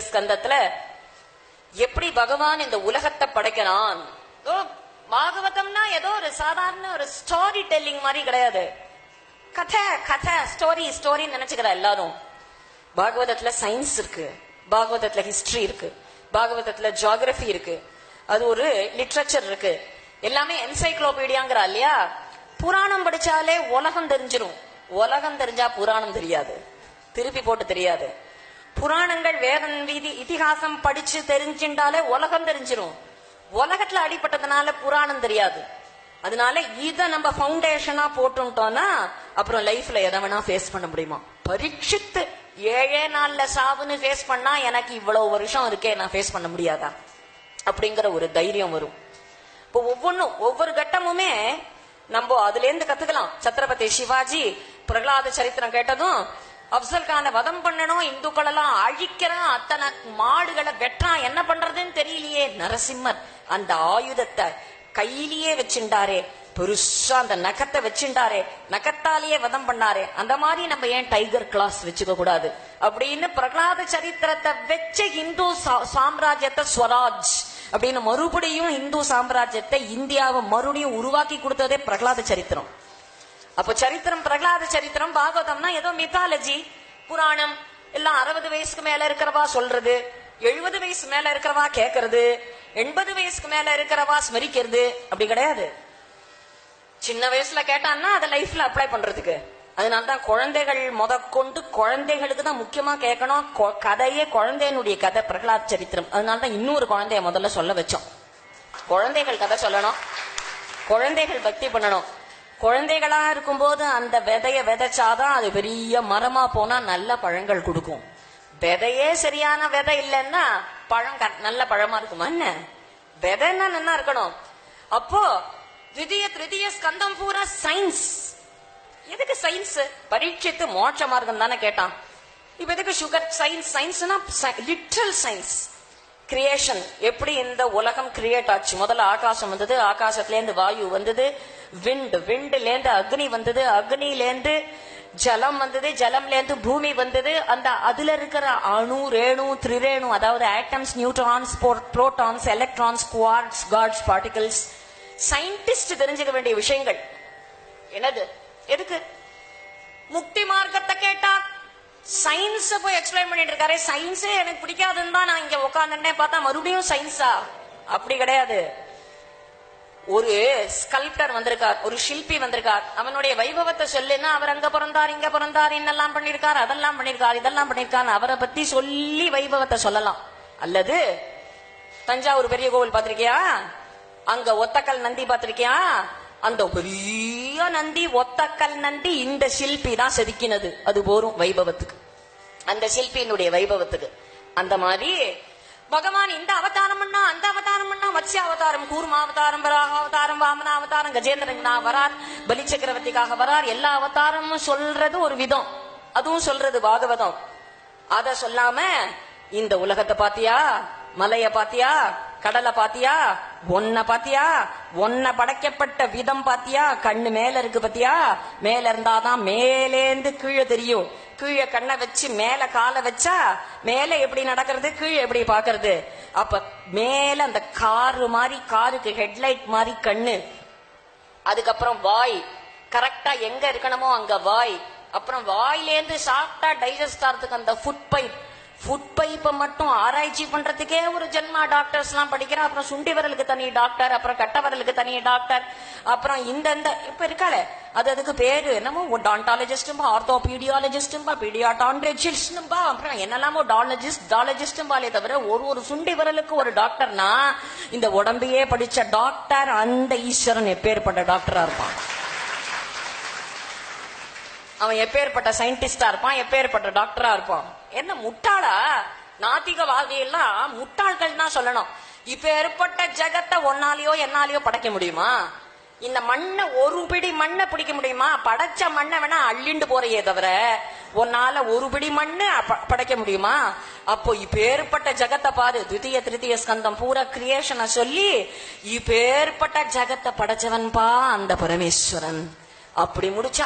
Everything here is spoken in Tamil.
ஸ்கந்தத்துல எப்படி பகவான் இந்த உலகத்தை படைக்கிறான். பாகவதம்னா ஏதோ ஒரு சாதாரண ஒரு ஸ்டோரி டெல்லிங் மாதிரி கிடையாது. கதை கதை ஸ்டோரி ஸ்டோரின்னு நினைச்சுக்கிற எல்லாரும். பாகவதத்துல சயின்ஸ் இருக்கு, பாகவதத்துல ஹிஸ்டரி இருக்கு, பாகவதத்துல ஜியோகிரபி இருக்கு, அது ஒரு லிட்ரேச்சர் இருக்கு, எல்லாமே என்சைக்ளோபீடியாங்கிறா இல்லையா. புராணம் படிச்சாலே உலகம் தெரிஞ்சிடும். உலகம் தெரிஞ்சா புராணம் தெரியாது, திருப்பி போட்டு தெரியாது. புராணங்கள் வேதம் வீதி இதிகாசம் படிச்சு தெரிஞ்சுட்டாலே உலகம் தெரிஞ்சிடும். உலகத்துல அடிப்பட்டதுனால புராணம் தெரியாது. அதனால இத நம்ம பவுண்டேஷனா போட்டுட்டோம்னா அப்புறம் லைஃப்ல எதை வேணா ஃபேஸ் பண்ண முடியுமா. பரீட்சித்து 7 நாள்ல சாவுன்னு ஃபேஸ் பண்ணா எனக்கு இவ்வளவு வருஷம் இருக்கே, நான் ஃபேஸ் பண்ண முடியாதா அப்படிங்கிற ஒரு தைரியம் வரும். இப்போ ஒவ்வொன்னும் ஒவ்வொரு கட்டமுமே நம்ம அதுல இருந்து கத்துக்கலாம். சத்ரபதி சிவாஜி பிரகலாத சரித்திரம் கேட்டதும் அப்சல் கானை வதம் பண்ணணும், இந்துக்கள் எல்லாம் அழிக்கிறான், அத்தனை மாடுகளை வெட்டான், என்ன பண்றதுன்னு தெரியலையே. நரசிம்மர் அந்த ஆயுதத்தை கையிலேயே வச்சுட்டாரே, பெருசா அந்த நகத்தை வச்சுட்டாரே, நகத்தாலேயே வதம் பண்ணாரே. அந்த மாதிரி நம்ம ஏன் டைகர் கிளாஸ் வச்சுக்க கூடாது அப்படின்னு பிரகலாத சரித்திரத்தை வச்சு இந்து சாம்ராஜ்யத்தை ஸ்வராஜ் அப்படின்னு மறுபடியும் இந்து சாம்ராஜ்யத்தை இந்தியாவை மறுபடியும் உருவாக்கி கொடுத்ததே பிரகலாத சரித்திரம். அப்போ சரித்திரம் பிரகலாத சரித்திரம். பாகவதம்னா ஏதோ மித்தாலஜி புராணம் எல்லாம் 60 வயசுக்கு மேல இருக்கிறவா சொல்றது, 70 வயசு மேல இருக்கிறவா கேட்கறது, 80 வயசுக்கு மேல இருக்கிறவா ஸ்மரிக்கிறது. அப்படி கிடையாது. சின்ன வயசுல கேட்டான்னா அதை லைஃப்ல அப்ளை பண்றதுக்கு. அதனால்தான் குழந்தைகள் முதற்கொண்டு குழந்தைகளுக்கு தான் முக்கியமா கேட்கணும். கதையே குழந்தையனுடைய கதை பிரகலாத சரித்திரம். அதனால்தான் இன்னொரு குழந்தைய முதல்ல சொல்ல வச்சோம். குழந்தைகள் கதை சொல்லணும், குழந்தைகள் பக்தி பண்ணணும். குழந்தைகளா இருக்கும்போது அந்த விதைய விதைச்சாதான் அது பெரிய மரமா போனா நல்ல பழங்கள் கொடுக்கும். விதையே சரியான விதை இல்லைன்னா பழம் நல்ல பழமா இருக்குமா என்ன? விதைன்னா என்ன இருக்கணும். அப்போ திருதிய ஸ்கந்தம் பூரா சயின்ஸ். எதுக்கு சயின்ஸ்? பரீட்சித்து மோட்ச மார்க்கம் தானே கேட்டான். இப்ப எதுக்கு சுகர் சயின்ஸ்? சயின்ஸ்னா லிட்ரல் சயின்ஸ். கிரியேஷன், எப்படி இந்த உலகம் கிரியேட் ஆச்சு. முதல்ல ஆகாசம் வந்தது, ஆகாசத்துல இருந்து வாயு வந்தது, விண்ட்ல இருந்து அக்னி வந்தது, அக்னிலேருந்து ஜலம் வந்தது, ஜலம்ல இருந்து பூமி வந்தது. அந்த அதுல இருக்கிற அணு ரேணு திரிரேணு, அதாவது atoms, neutrons, protons, electrons, quarks, God's, particles. Scientist தெரிஞ்சுக்க வேண்டிய விஷயங்கள். என்னது? எதுக்கு? முக்தி மார்க்கத்தை கேட்டா சயின்ஸ் போய் எக்ஸ்பிளைன் பண்ணிட்டு இருக்காரு. சயின்ஸே எனக்கு பிடிக்காதுன்னு தான் நான் இங்க உட்காந்துட்டே பார்த்தா மறுபடியும் சயின்ஸா? அப்படி கிடையாது. ஒரு ஸ்கல்ப்டர் வந்திருக்கார், ஒரு சிற்பி வந்திருக்கார், அவனுடைய வைபவத்தை சொல்லுன்னா அவர் அங்க பிறந்தார், இங்க பிறந்தார், என்னெல்லாம் பண்ணிருக்கார், அதெல்லாம் பண்ணிருக்கார், இதெல்லாம் பண்ணிருக்காரு, அவரை பத்தி சொல்லி வைபவத்தை சொல்லலாம். அல்லது தஞ்சாவூர் பெரிய கோவில் பாத்திருக்கியா? அங்க ஒத்தக்கல் நந்தி பாத்திருக்கியா? அந்த பெரிய நந்தி, ஒத்தக்கல் நந்தி இந்த சிற்பி தான் செதுக்கினது. அது போரும் வைபவத்துக்கு, அந்த சிற்பியினுடைய வைபவத்துக்கு. அந்த மாதிரி பகவான் இந்த அவதாரம் பண்ணா, அந்த அவதாரம் பண்ணா, மத்ஸ்ய அவதாரம், கூர்ம அவதாரம், வராக அவதாரம், வாமன அவதாரம், கஜேந்திரனா வரார், பலி சக்கரவர்த்திக்காக வரார். எல்லா அவதாரமும் சொல்றது ஒரு விதம், அதுவும் சொல்றது பாகவதம். அத சொல்லாம இந்த உலகத்தை பாத்தியா, மலைய பாத்தியா, கடலை பாத்தியா, ஒன்ன பாத்தியா, ஒன்ன படைக்கப்பட்ட விதம் பாத்தியா, கண்ணு மேல இருக்கு பாத்தியா, மேல இருந்தாதான் மேலேந்து கீழே தெரியும். கீழே கண்ணை வச்சு மேல காலை வச்சா மேல எப்படி நடக்கிறது, கீழே எப்படி பாக்குறது. அப்ப மேல அந்த காரு மாதிரி, காருக்கு ஹெட்லைட் மாதிரி கண்ணு, அதுக்கப்புறம் வாய் கரெக்டா எங்க இருக்கணுமோ அங்க வாய், அப்புறம் வாயிலேந்து சாப்பிட்டா டைஜஸ்ட் ஆகிறதுக்கு அந்த ஃபுட் பைப். ஃபுட் பைப்பை மட்டும் ஆராய்ச்சி பண்றதுக்கே ஒரு ஜென்மா டாக்டர்ஸ் எல்லாம் படிக்கிறா. அப்புறம் சுண்டி வரலுக்கு தனி டாக்டர், அப்புறம் கட்ட வரலுக்கு தனி டாக்டர், அப்புறம் இந்த இப்ப இருக்காளே அது அதுக்கு பேரு என்னமோ டான்டாலஜிஸ்டும், ஆர்த்தோபீடியாலஜிஸ்டும், பீடியாட்டாலஜிஸ்டும், அப்புறம் என்னெல்லாமோ டாலஜிஸ்டும் பாலே தவிர ஒரு சுண்டி வரலுக்கு ஒரு டாக்டர்னா இந்த உடம்பையே படிச்ச டாக்டர் அந்த ஈஸ்வரன் எப்பேற்பட்ட டாக்டரா இருப்பான். அவன் எப்பேற்பட்ட சயின்டிஸ்டா இருப்பான், எப்பேற்பட்ட டாக்டரா இருப்பான். என்ன முட்டாளா? நாத்திகவாதி எல்லாம் முட்டாள்கள் தான் சொல்லணும். இப்ப ஏற்பட்ட ஜகத்தை ஒன்னாலேயோ என்னாலேயோ படைக்க முடியுமா? இந்த மண்ணை, ஒரு பிடி மண்ணை பிடிக்க முடியுமா? படைச்ச மண்ணை வேணா அள்ளிண்டு போறையே தவிர ஒன்னால ஒரு பிடி மண்ணு படைக்க முடியுமா? அப்போ இப்ப ஏற்பட்ட ஜகத்தை பாரு. திருதிய ஸ்கந்தம் பூரா கிரியேஷனை சொல்லி இப்ப ஏற்பட்ட ஜகத்தை படைச்சவன் பா அந்த பரமேஸ்வரன். அப்படி முடிச்சா